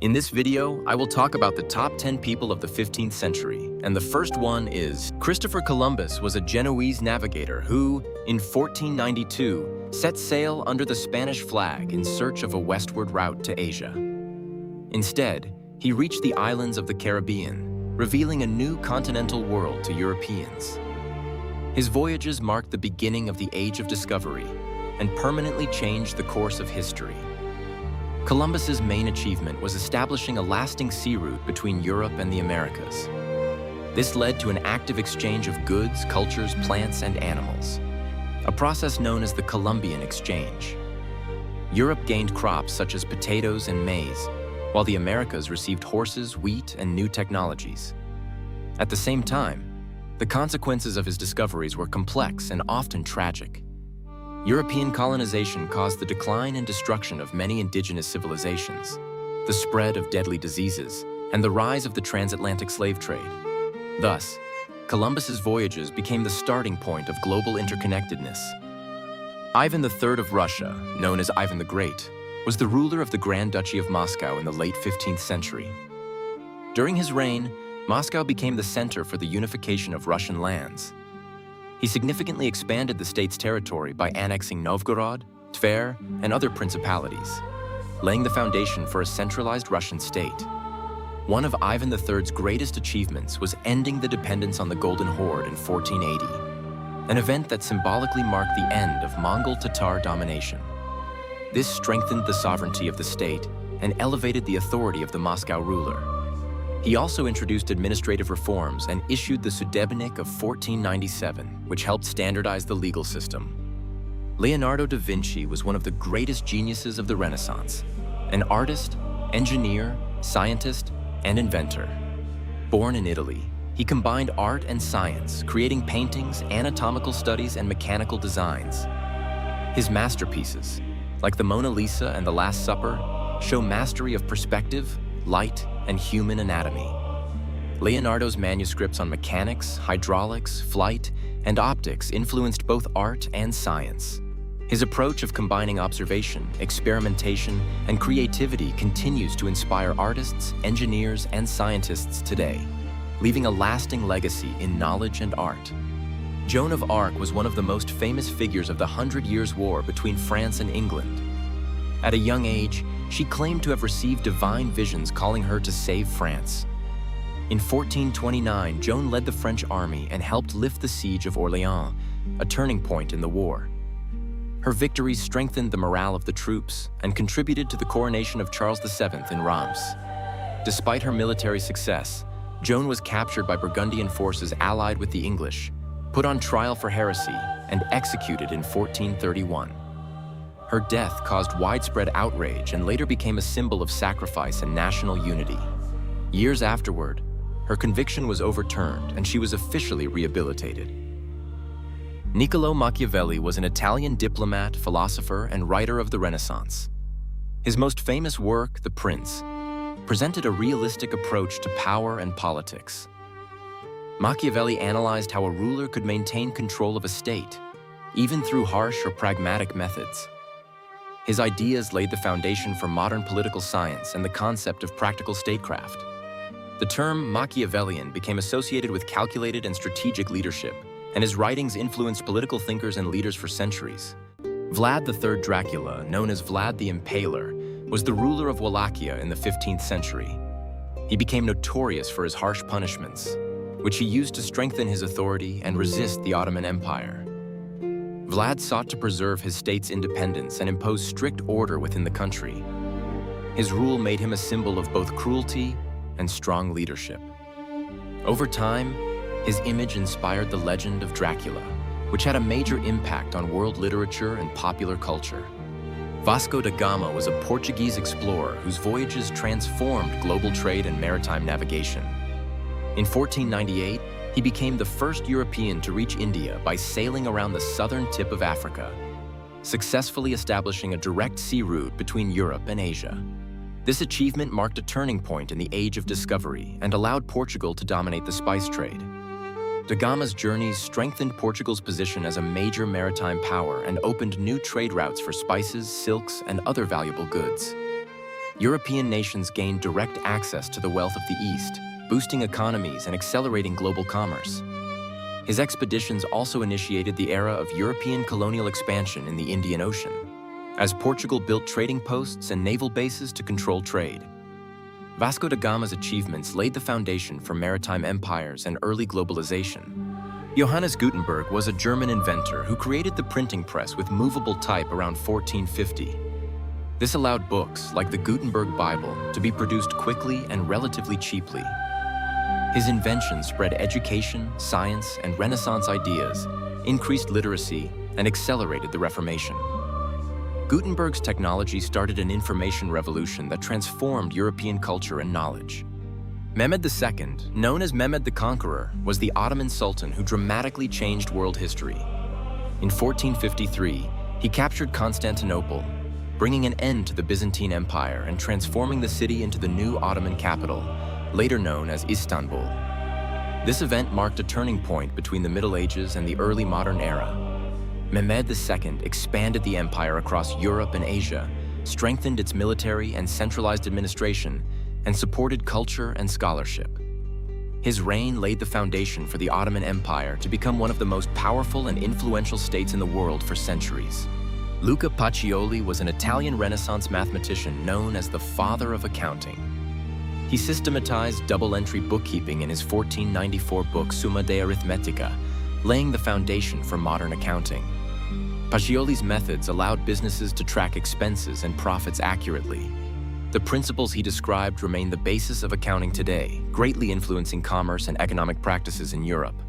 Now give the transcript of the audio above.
In this video, I will talk about the top 10 people of the 15th century, and the first one is Christopher Columbus was a Genoese navigator who, in 1492, set sail under the Spanish flag in search of a westward route to Asia. Instead, he reached the islands of the Caribbean, revealing a new continental world to Europeans. His voyages marked the beginning of the Age of Discovery and permanently changed the course of history. Columbus's main achievement was establishing a lasting sea route between Europe and the Americas. This led to an active exchange of goods, cultures, plants, and animals, a process known as the Columbian Exchange. Europe gained crops such as potatoes and maize, while the Americas received horses, wheat, and new technologies. At the same time, the consequences of his discoveries were complex and often tragic. European colonization caused the decline and destruction of many indigenous civilizations, the spread of deadly diseases, and the rise of the transatlantic slave trade. Thus, Columbus's voyages became the starting point of global interconnectedness. Ivan III of Russia, known as Ivan the Great, was the ruler of the Grand Duchy of Moscow in the late 15th century. During his reign, Moscow became the center for the unification of Russian lands. He significantly expanded the state's territory by annexing Novgorod, Tver, and other principalities, laying the foundation for a centralized Russian state. One of Ivan III's greatest achievements was ending the dependence on the Golden Horde in 1480, an event that symbolically marked the end of Mongol Tatar domination. This strengthened the sovereignty of the state and elevated the authority of the Moscow ruler. He also introduced administrative reforms and issued the Sudebnik of 1497, which helped standardize the legal system. Leonardo da Vinci was one of the greatest geniuses of the Renaissance, an artist, engineer, scientist, and inventor. Born in Italy, he combined art and science, creating paintings, anatomical studies, and mechanical designs. His masterpieces, like the Mona Lisa and the Last Supper, show mastery of perspective, light, and human anatomy. Leonardo's manuscripts on mechanics, hydraulics, flight, and optics influenced both art and science. His approach of combining observation, experimentation, and creativity continues to inspire artists, engineers, and scientists today, leaving a lasting legacy in knowledge and art. Joan of Arc was one of the most famous figures of the 100 Years' War between France and England. At a young age, she claimed to have received divine visions calling her to save France. In 1429, Joan led the French army and helped lift the siege of Orléans, a turning point in the war. Her victories strengthened the morale of the troops and contributed to the coronation of Charles VII in Reims. Despite her military success, Joan was captured by Burgundian forces allied with the English, put on trial for heresy, and executed in 1431. Her death caused widespread outrage and later became a symbol of sacrifice and national unity. Years afterward, her conviction was overturned and she was officially rehabilitated. Niccolò Machiavelli was an Italian diplomat, philosopher, and writer of the Renaissance. His most famous work, The Prince, presented a realistic approach to power and politics. Machiavelli analyzed how a ruler could maintain control of a state, even through harsh or pragmatic methods. His ideas laid the foundation for modern political science and the concept of practical statecraft. The term Machiavellian became associated with calculated and strategic leadership, and his writings influenced political thinkers and leaders for centuries. Vlad III Dracula, known as Vlad the Impaler, was the ruler of Wallachia in the 15th century. He became notorious for his harsh punishments, which he used to strengthen his authority and resist the Ottoman Empire. Vlad sought to preserve his state's independence and impose strict order within the country. His rule made him a symbol of both cruelty and strong leadership. Over time, his image inspired the legend of Dracula, which had a major impact on world literature and popular culture. Vasco da Gama was a Portuguese explorer whose voyages transformed global trade and maritime navigation. In 1498, he became the first European to reach India by sailing around the southern tip of Africa, successfully establishing a direct sea route between Europe and Asia. This achievement marked a turning point in the Age of Discovery and allowed Portugal to dominate the spice trade. Da Gama's journeys strengthened Portugal's position as a major maritime power and opened new trade routes for spices, silks, and other valuable goods. European nations gained direct access to the wealth of the East, boosting economies and accelerating global commerce. His expeditions also initiated the era of European colonial expansion in the Indian Ocean, as Portugal built trading posts and naval bases to control trade. Vasco da Gama's achievements laid the foundation for maritime empires and early globalization. Johannes Gutenberg was a German inventor who created the printing press with movable type around 1450. This allowed books, like the Gutenberg Bible, to be produced quickly and relatively cheaply. His invention spread education, science, and Renaissance ideas, increased literacy, and accelerated the Reformation. Gutenberg's technology started an information revolution that transformed European culture and knowledge. Mehmed II, known as Mehmed the Conqueror, was the Ottoman Sultan who dramatically changed world history. In 1453, he captured Constantinople, bringing an end to the Byzantine Empire and transforming the city into the new Ottoman capital, later known as Istanbul. This event marked a turning point between the Middle Ages and the early modern era. Mehmed II expanded the empire across Europe and Asia, strengthened its military and centralized administration, and supported culture and scholarship. His reign laid the foundation for the Ottoman Empire to become one of the most powerful and influential states in the world for centuries. Luca Pacioli was an Italian Renaissance mathematician known as the father of accounting. He systematized double-entry bookkeeping in his 1494 book Summa de Arithmetica, laying the foundation for modern accounting. Pacioli's methods allowed businesses to track expenses and profits accurately. The principles he described remain the basis of accounting today, greatly influencing commerce and economic practices in Europe.